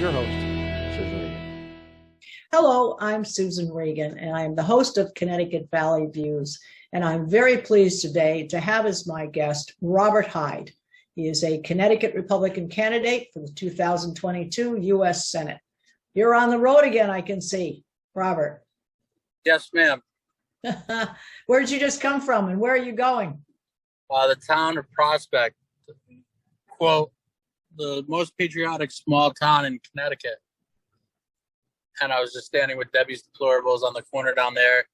your host, Susan Regan. Hello, I'm Susan Regan, and I'm the host of Connecticut Valley Views. And I'm very pleased today to have as my guest Robert Hyde. He is a Connecticut Republican candidate for the 2022 U.S. Senate. You're on the road again, I can see, Robert. Yes, ma'am. Where did you just come from, and where are you going? The town of Prospect, quote, the most patriotic small town in Connecticut. And I was just standing with Debbie's Deplorables on the corner down there.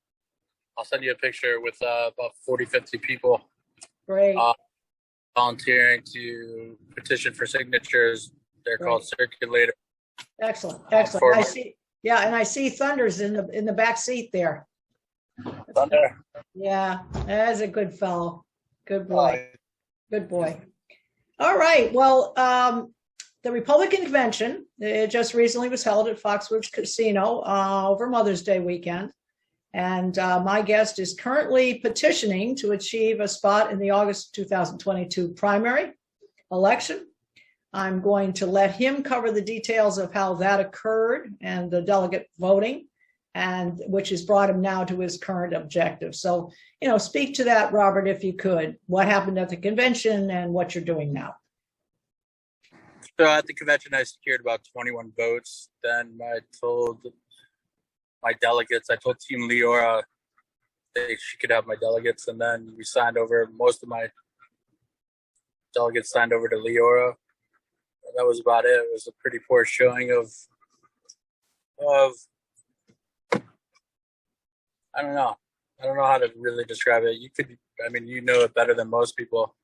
I'll send you a picture with about 40, 50 people. Great. Volunteering to petition for signatures. They're called circulator. Excellent. I see. Yeah, and I see Thunder's in the back seat there. Thunder. Yeah, that's a good fellow. Good boy. Good boy. All right. Well, the Republican convention, it just recently was held at Foxwoods Casino over Mother's Day weekend. And my guest is currently petitioning to achieve a spot in the August 2022 primary election. I'm going to let him cover the details of how that occurred and the delegate voting, and which has brought him now to his current objective. So, speak to that, Robert, if you could. What happened at the convention and what you're doing now? So at the convention, I secured about 21 votes. Then I told my delegates, I told Team Leora she could have my delegates, and then we signed over, most of my delegates signed over to Leora. That was about it. It was a pretty poor showing of I don't know how to really describe it. You know it better than most people.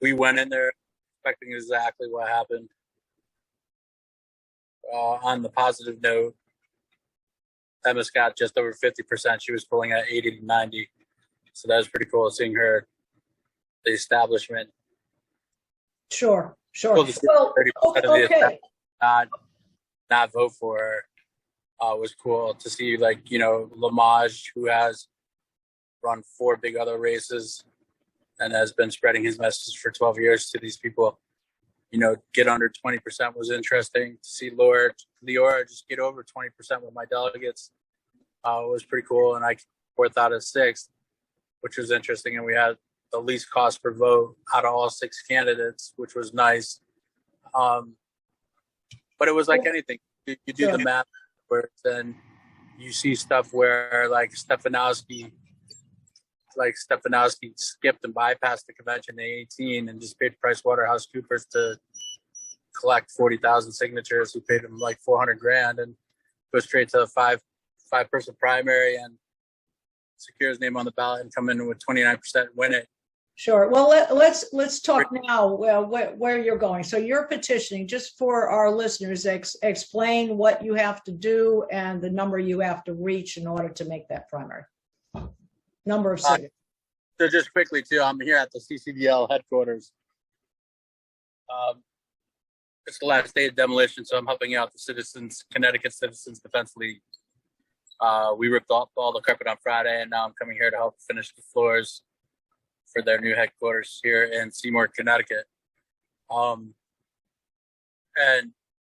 We went in there expecting exactly what happened. On the positive note, Emma's got just over 50%. She was pulling at 80 to 90. So that was pretty cool seeing her, the establishment. Sure. Well, 30% of okay. not vote for her was cool to see. Lamage, who has run 4 big other races and has been spreading his message for 12 years to these people, get under 20% was interesting. To see Leora just get over 20% with my delegates was pretty cool. And I came 4th out of 6th, which was interesting. And we had the least cost per vote out of all 6 candidates, which was nice. But it was like anything. You do the math, where then you see stuff where Stefanowski skipped and bypassed the convention in 2018 and just paid PricewaterhouseCoopers to collect 40,000 signatures. Who paid him like $400,000 and go straight to a five-person primary and secure his name on the ballot and come in with 29% and win it. Sure. Well, let's talk now where you're going. So you're petitioning, just for our listeners, explain what you have to do and the number you have to reach in order to make that primary. Number of signatures. So just quickly, too, I'm here at the CCDL headquarters. It's the last day of demolition, so I'm helping out the Connecticut Citizens Defense League. We ripped off all the carpet on Friday, and now I'm coming here to help finish the floors for their new headquarters here in Seymour, Connecticut. And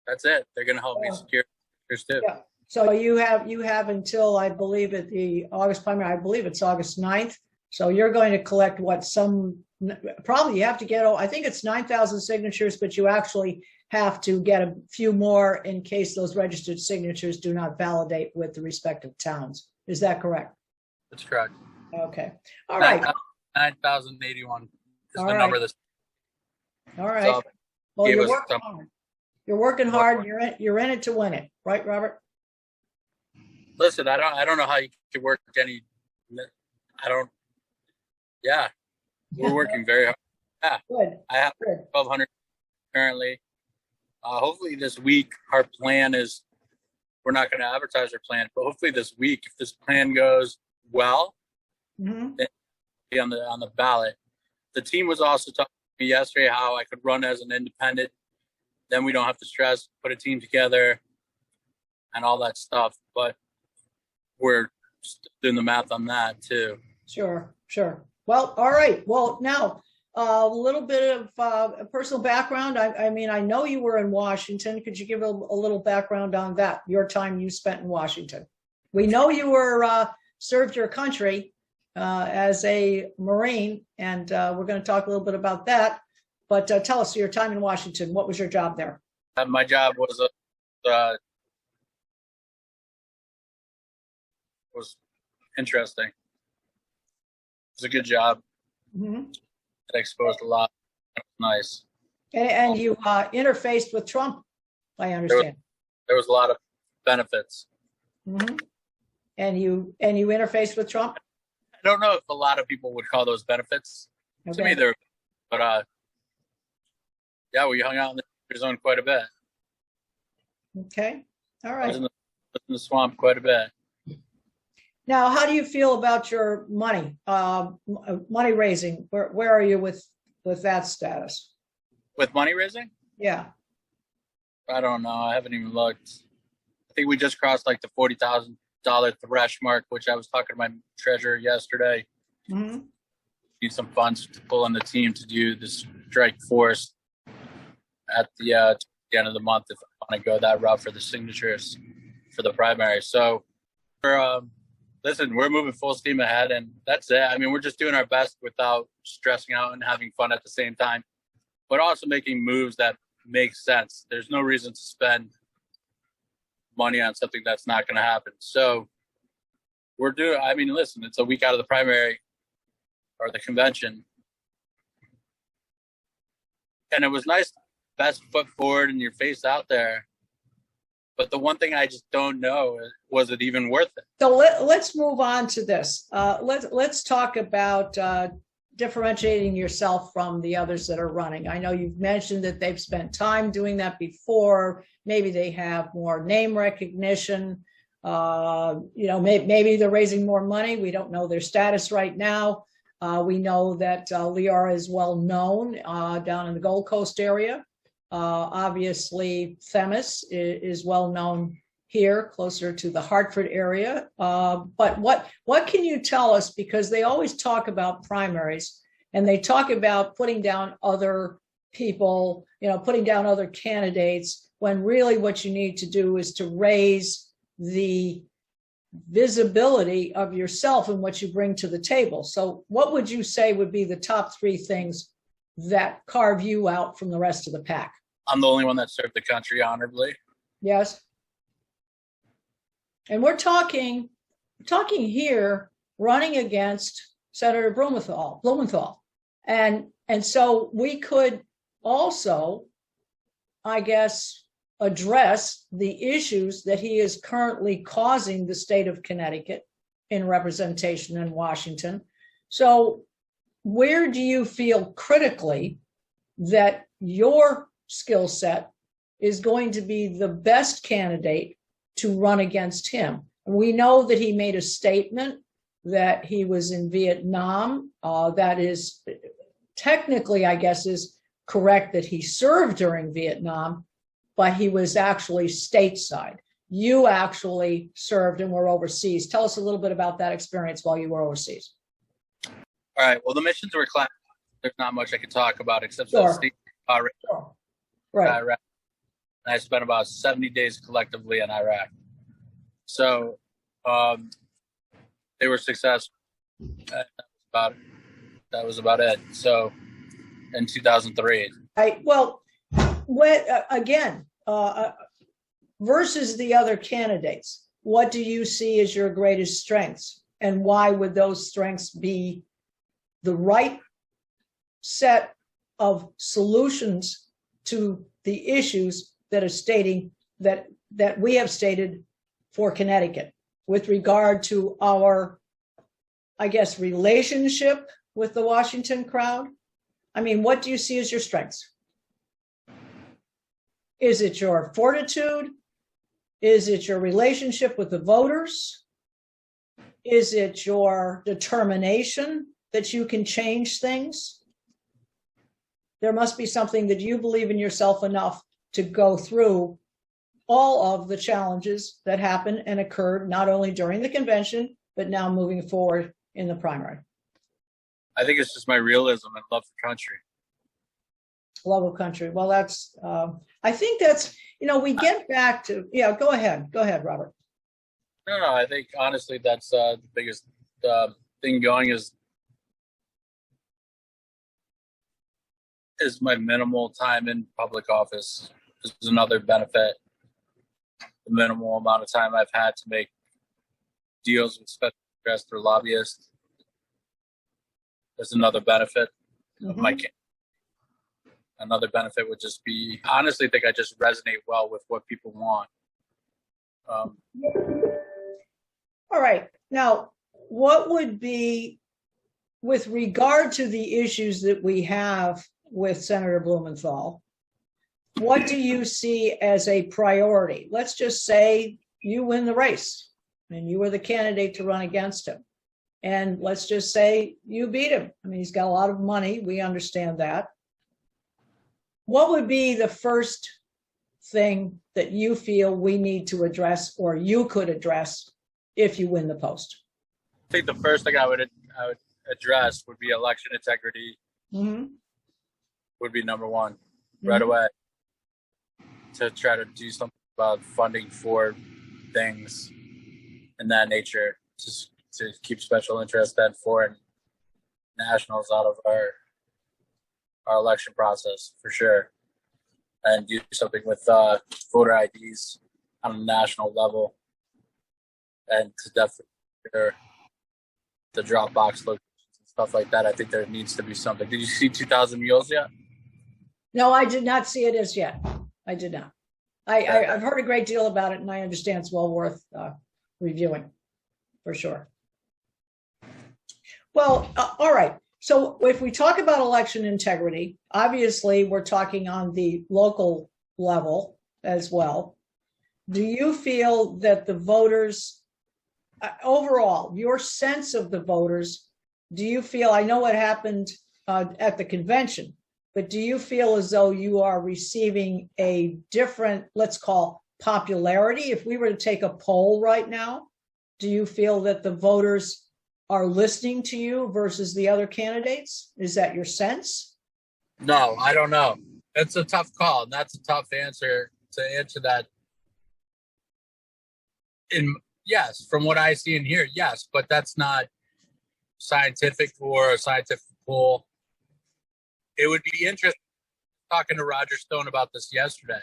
that's it. They're going to help me secure pictures too. Yeah. So you have until, I believe, at the August primary, I believe it's August 9th. So you're going to collect probably you have to get, I think it's 9,000 signatures, but you actually have to get a few more in case those registered signatures do not validate with the respective towns. Is that correct? That's correct. Okay. All right. 9,081 is All the right. number. All right. So Well, you're working hard. You're working hard. You're in it to win it, right, Robert? Listen, I don't know how you can work any. Yeah, we're working very hard. Yeah, Good. I have 1,200 currently. Hopefully this week, our plan is, we're not going to advertise our plan, but hopefully this week, if this plan goes well, then it'll be on the ballot. The team was also talking to me yesterday how I could run as an independent. Then we don't have to stress, put a team together and all that stuff. But we're doing the math on that too. Sure. Well, all right. Well, now a little bit of a personal background. I mean, I know you were in Washington. Could you give a little background on that, your time you spent in Washington? We know you were served your country as a Marine, and we're going to talk a little bit about that. But tell us your time in Washington. What was your job there? My job was interesting. It was a good job. Mm-hmm. It exposed a lot. It was nice. And you interfaced with Trump, I understand. There was a lot of benefits. Mm-hmm. And you interfaced with Trump? I don't know if a lot of people would call those benefits. Okay. To me, they're, but yeah, we hung out in the zone quite a bit. Okay. All right. I was in the swamp quite a bit. Now, how do you feel about your money, money raising? Where are you with that status? With money raising? Yeah. I don't know. I haven't even looked. I think we just crossed like the $40,000 thresh mark, which I was talking to my treasurer yesterday. Mm-hmm. Need some funds to pull on the team to do the strike force at the end of the month if I want to go that route for the signatures for the primary. So listen, we're moving full steam ahead, and that's it. I mean, we're just doing our best without stressing out and having fun at the same time, but also making moves that make sense. There's no reason to spend money on something that's not going to happen. So I mean, listen, it's a week out of the primary or the convention. And it was nice, best foot forward and your face out there. But the one thing I just don't know is, was it even worth it? So let's move on to this. Let's talk about differentiating yourself from the others that are running. I know you've mentioned that they've spent time doing that before. Maybe they have more name recognition. Maybe they're raising more money. We don't know their status right now. We know that Liara is well known down in the Gold Coast area. Obviously, Themis is well known here, closer to the Hartford area. But what can you tell us? Because they always talk about primaries, and they talk about putting down other people, putting down other candidates, when really what you need to do is to raise the visibility of yourself and what you bring to the table. So what would you say would be the top three things that carve you out from the rest of the pack? I'm the only one that served the country honorably. Yes. And we're talking here running against Senator Blumenthal. And so we could also, I guess, address the issues that he is currently causing the state of Connecticut in representation in Washington. So where do you feel critically that your skill set is going to be the best candidate to run against him? And we know that he made a statement that he was in Vietnam. That is technically, I guess, is correct that he served during Vietnam, but he was actually stateside. You actually served and were overseas. Tell us a little bit about that experience while you were overseas. All right. Well, the missions were class. There's not much I can talk about except Sure. for state Sure. Right. Iraq. And I spent about 70 days collectively in Iraq. So they were successful. That was about it. So in 2003. Again, versus the other candidates, what do you see as your greatest strengths? And why would those strengths be the right set of solutions to the issues that are stating that we have stated for Connecticut with regard to our, I guess, relationship with the Washington crowd? I mean, what do you see as your strengths? Is it your fortitude? Is it your relationship with the voters? Is it your determination that you can change things? There must be something that you believe in yourself enough to go through all of the challenges that happened and occurred not only during the convention, but now moving forward in the primary. I think it's just my realism and love for country. Love of country. Well, that's, I think that's, we get back to, yeah, go ahead. Go ahead, Robert. No, I think honestly that's the biggest thing going is my minimal time in public office. This is another benefit. The minimal amount of time I've had to make deals with special interests or lobbyists. There's another benefit of my campaign. Another benefit would just be, honestly, I think I just resonate well with what people want. All right. Now, what would be, with regard to the issues that we have with Senator Blumenthal, what do you see as a priority? Let's just say you win the race and you were the candidate to run against him. And let's just say you beat him. I mean, he's got a lot of money. We understand that. What would be the first thing that you feel we need to address or you could address if you win the post? I think the first thing I would address would be election integrity. Would be number one right away, to try to do something about funding for things in that nature, just to keep special interest and foreign nationals out of our election process for sure, and do something with voter IDs on a national level, and to definitely the drop box locations and stuff like that. I think there needs to be something. Did you see 2,000 Mules yet? No, I did not see it as yet. I did not. I've heard a great deal about it, and I understand it's well worth reviewing, for sure. Well, all right. So if we talk about election integrity, obviously we're talking on the local level as well. Do you feel that the voters, overall, your sense of the voters, do you feel, I know what happened at the convention, but do you feel as though you are receiving a different, let's call, popularity? If we were to take a poll right now, do you feel that the voters are listening to you versus the other candidates? Is that your sense? No, I don't know. It's a tough call, and that's a tough answer to answer that. Yes, from what I see and hear, yes, but that's not scientific or a scientific poll. It would be interesting talking to Roger Stone about this yesterday,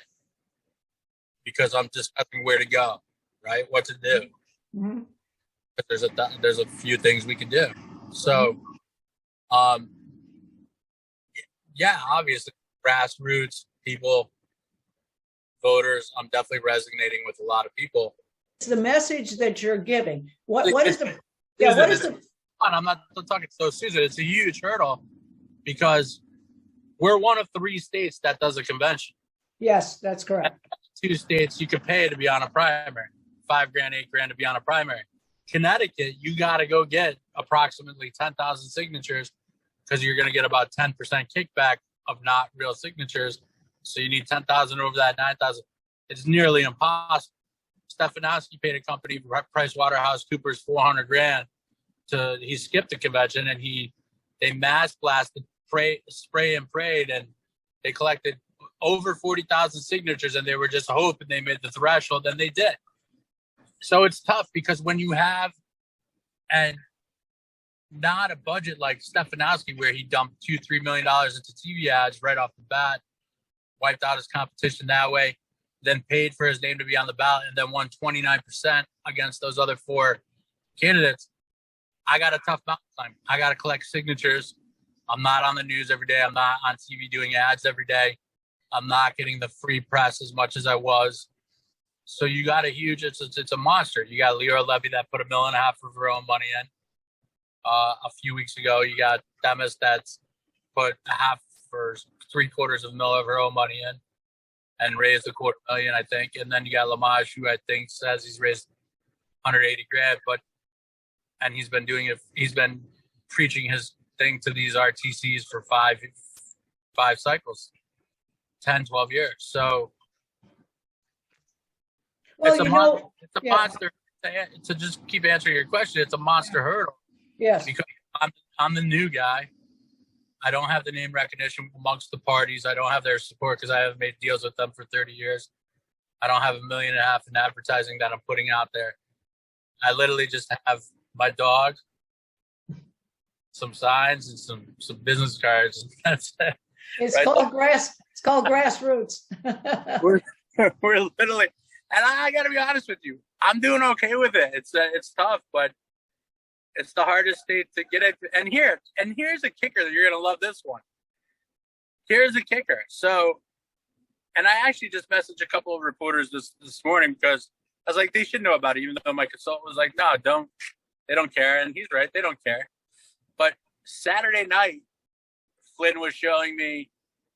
because I'm discussing where to go, right? What to do. But there's a few things we can do. So, yeah, obviously, grassroots people, voters, I'm definitely resonating with a lot of people. It's the message that you're giving. What is the? I'm not talking so Susan. It's a huge hurdle because we're one of 3 states that does a convention. Yes, that's correct. 2 states you could pay to be on a primary, $5,000, $8,000 to be on a primary. Connecticut, you got to go get approximately 10,000 signatures because you're going to get about 10% kickback of not real signatures. So you need 10,000 over that 9,000. It's nearly impossible. Stefanowski paid a company, PricewaterhouseCoopers, $400,000 he skipped the convention, and they mass blasted, spray and prayed, and they collected over 40,000 signatures, and they were just hoping they made the threshold, and they did. So it's tough because when you have, and not a budget like Stefanowski, where he dumped $2-3 million into TV ads right off the bat, wiped out his competition that way, then paid for his name to be on the ballot, and then won 29% against those other 4 candidates. I got a tough mountain climb. I got to collect signatures. I'm not on the news every day. I'm not on TV doing ads every day. I'm not getting the free press as much as I was. So you got it's a monster. You got Leora Levy that put $1.5 million of her own money in. A few weeks ago, you got Demis that's put $3/4 of $1 million of her own money in and raised $250,000, I think. And then you got Lamage, who I think says he's raised $180,000, and he's been doing it. He's been preaching his thing to these RTCs for five cycles, 10, 12 years. So well, it's a monster. To just keep answering your question, it's a monster hurdle. Yes. Because I'm the new guy. I don't have the name recognition amongst the parties. I don't have their support because I haven't made deals with them for 30 years. I don't have $1.5 million in advertising that I'm putting out there. I literally just have my dog, some signs, and some business cards. That's it. It's called grassroots. We're literally, and I got to be honest with you, I'm doing okay with it. It's tough, but it's the hardest state to get it. And here's a kicker that you're gonna love this one. Here's a kicker. So, and I actually just messaged a couple of reporters this morning because I was like, they should know about it, even though my consultant was like, no, they don't care. And he's right, they don't care. But Saturday night, Flynn was showing me,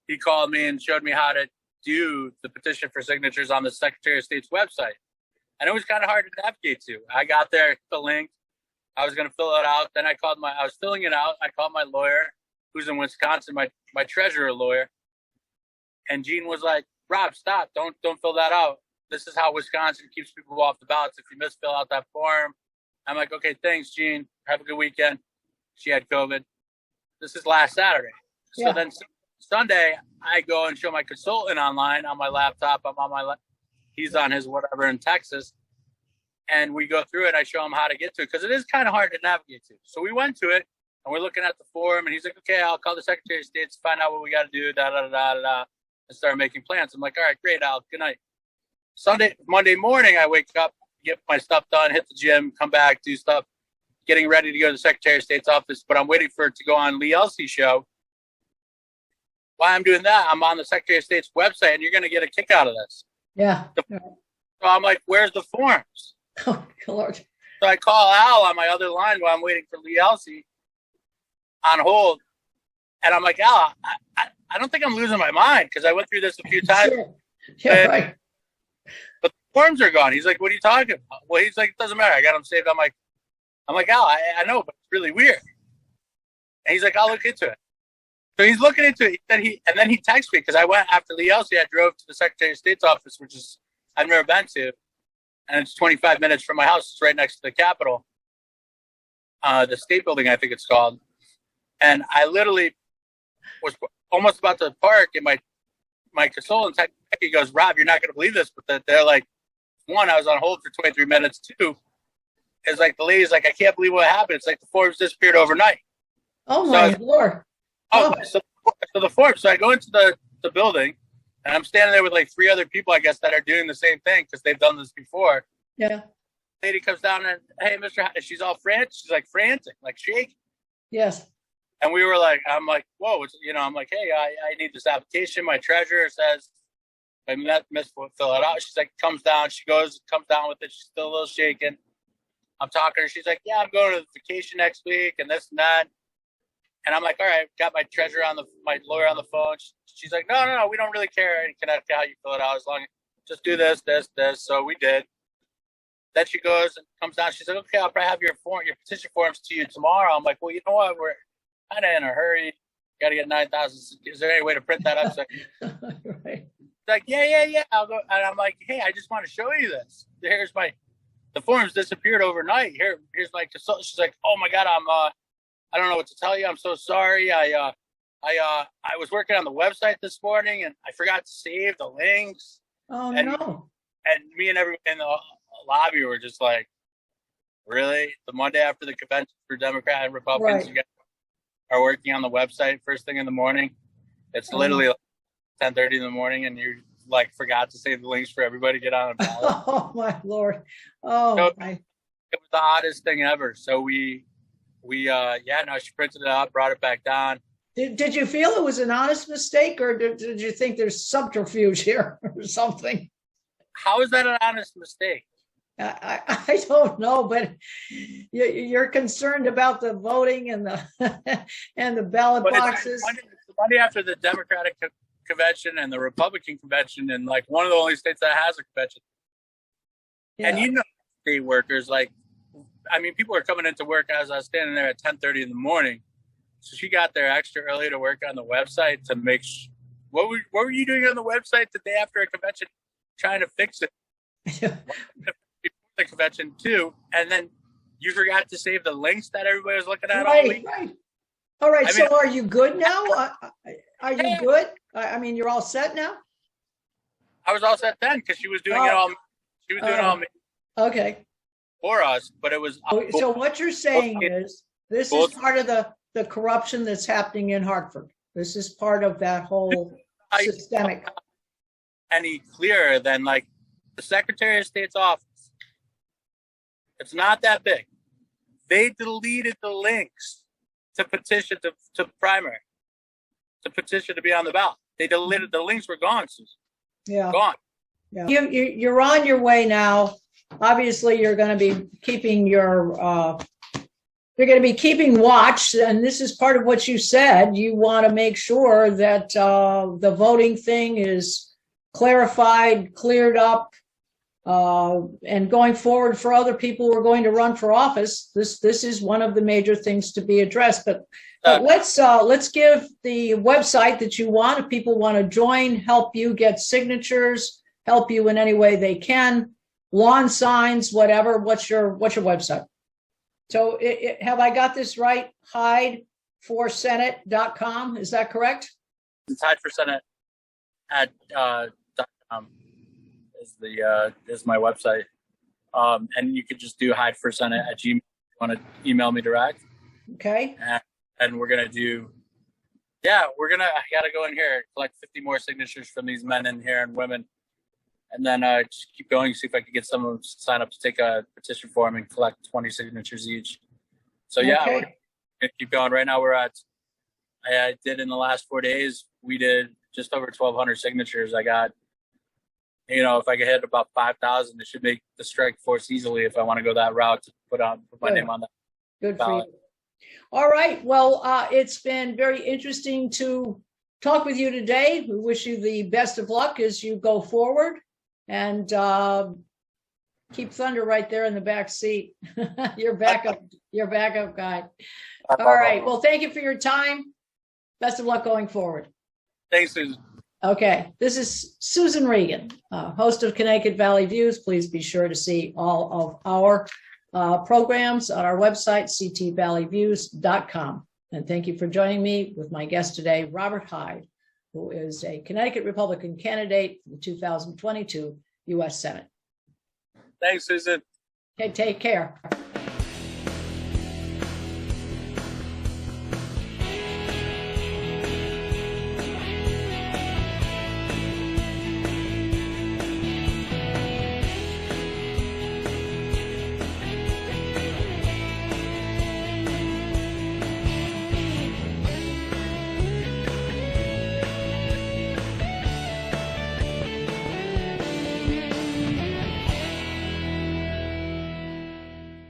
he called me and showed me how to do the petition for signatures on the Secretary of State's website. And it was kind of hard to navigate to. I got there, the link, I was going to fill it out. Then I was filling it out. I called my lawyer, who's in Wisconsin, my treasurer lawyer. And Gene was like, Rob, stop. Don't fill that out. This is how Wisconsin keeps people off the ballots. If you misfill out that form. I'm like, okay, thanks, Gene. Have a good weekend. She had COVID. This is last Saturday. So then Sunday, I go and show my consultant online on my laptop. I'm on he's on his whatever in Texas. And we go through it. I show him how to get to it because it is kind of hard to navigate to. So we went to it and we're looking at the form and he's like, okay, I'll call the Secretary of State to find out what we got to do, and start making plans. I'm like, all right, great, Al, good night. Monday morning, I wake up, get my stuff done, hit the gym, come back, do stuff, getting ready to go to the Secretary of State's office, but I'm waiting for it to go on Lee Elsey's show. While I'm doing that, I'm on the Secretary of State's website and you're going to get a kick out of this. Yeah. So I'm like, where's the forms? Oh, Lord. So I call Al on my other line while I'm waiting for Lee Elsey on hold. And I'm like, Al, I don't think I'm losing my mind because I went through this a few times. Yeah, right. But the forms are gone. He's like, what are you talking about? Well, he's like, it doesn't matter. I got them saved. I'm like, Al, I know, but it's really weird. And he's like, I'll look into it. So he's looking into it. And then he texted me because I went after Lee Elsey. I drove to the Secretary of State's office, which is I've never been to. And it's 25 minutes from my house. It's right next to the Capitol, the State Building, I think it's called. And I literally was almost about to park, and my consultant he goes, Rob, you're not going to believe this, but they're like, one, I was on hold for 23 minutes. Two, is like the lady's like, I can't believe what happened. It's like the forms disappeared overnight. Oh my Lord! So the forms. So I go into the building. And I'm standing there with like 3 other people, I guess, that are doing the same thing because they've done this before. Yeah. Lady comes down and, hey, Mr. Hyde, she's all frantic. She's like frantic, like shaking. Yes. And we were like, I'm like, whoa, I'm like, hey, I need this application. My treasurer says, I miss will fill it out. She's like, comes down with it. She's still a little shaken. I'm talking to her. She's like, yeah, I'm going to vacation next week and this and that. And I'm like, all right, got my treasurer my lawyer on the phone. She's like, no, we don't really care how you fill it out as long as just do this. So we did. Then she goes and comes down. She's like, okay, I'll probably have your petition forms to you tomorrow. I'm like, well, you know what? We're kind of in a hurry. Got to get 9,000. Is there any way to print that up? Right. Like, yeah. I'll go. And I'm like, hey, I just want to show you this. The forms disappeared overnight. Here's my consultant. She's like, oh my God, I don't know what to tell you. I'm so sorry. I was working on the website this morning and I forgot to save the links. Oh, no. And me and everyone in the lobby were just like, really? The Monday after the convention for Democrat and Republicans, right. You guys are working on the website first thing in the morning. It's literally like 10:30 in the morning and you like forgot to save the links for everybody to get on a ballot. Oh my Lord. Oh, so it was the oddest thing ever. So she printed it out, brought it back down. Did you feel it was an honest mistake, or did you think there's subterfuge here or something? How is that an honest mistake? I don't know, but you're concerned about the voting and the ballot boxes. It's the Monday after the Democratic convention and the Republican convention, and like one of the only states that has a convention. Yeah. And state workers, people are coming into work as I was standing there at 10:30 in the morning. So she got there extra early to work on the website to make what were you doing on the website the day after a convention trying to fix it? The convention too, and then you forgot to save the links that everybody was looking at all week. Right. All right. I So mean- are you good now? Are you good? I mean, you're all set now? I was all set then because she was doing it all. She was doing it all Okay. for us, but it was. So what you're saying is this is part of the corruption that's happening in Hartford. This is part of that whole systemic. Any clearer than like the Secretary of State's office. It's not that big. They deleted the links to petition to primary, to petition to be on the ballot. They deleted the links were gone, Susan. Yeah. Gone. Yeah. You're on your way now. Obviously, you're going to be keeping you're going to be keeping watch, and this is part of what you said. You want to make sure that the voting thing is clarified, cleared up, and going forward for other people who are going to run for office. This is one of the major things to be addressed. But let's give the website that you want if people want to join, help you get signatures, help you in any way they can, lawn signs, whatever. What's your website? So have I got this right? Hyde4senate.com. Is that correct? It's Hyde for Senate at .com is my website. And you could just do Hyde for Senate at Gmail if you want to email me direct. Okay. And we're gonna do. I gotta go in here, collect 50 more signatures from these men in here and women, and then just keep going, see if I can get some of them to sign up to take a petition form and collect 20 signatures each. So we're gonna keep going. Right now I did in the last 4 days, we did just over 1,200 signatures. I got, if I could hit about 5,000, it should make the strike force easily if I want to go that route to put my name on that. Good for you. All right. Well, it's been very interesting to talk with you today. We wish you the best of luck as you go forward, and keep Thunder right there in the back seat. Your backup guy. All right. Well, thank you for your time. Best of luck going forward. Thanks, Susan. Okay. This is Susan Regan, host of Connecticut Valley Views. Please be sure to see all of our programs on our website, ctvalleyviews.com. And thank you for joining me with my guest today, Robert Hyde, who is a Connecticut Republican candidate for the 2022 U.S. Senate. Thanks, Susan. Okay, take care.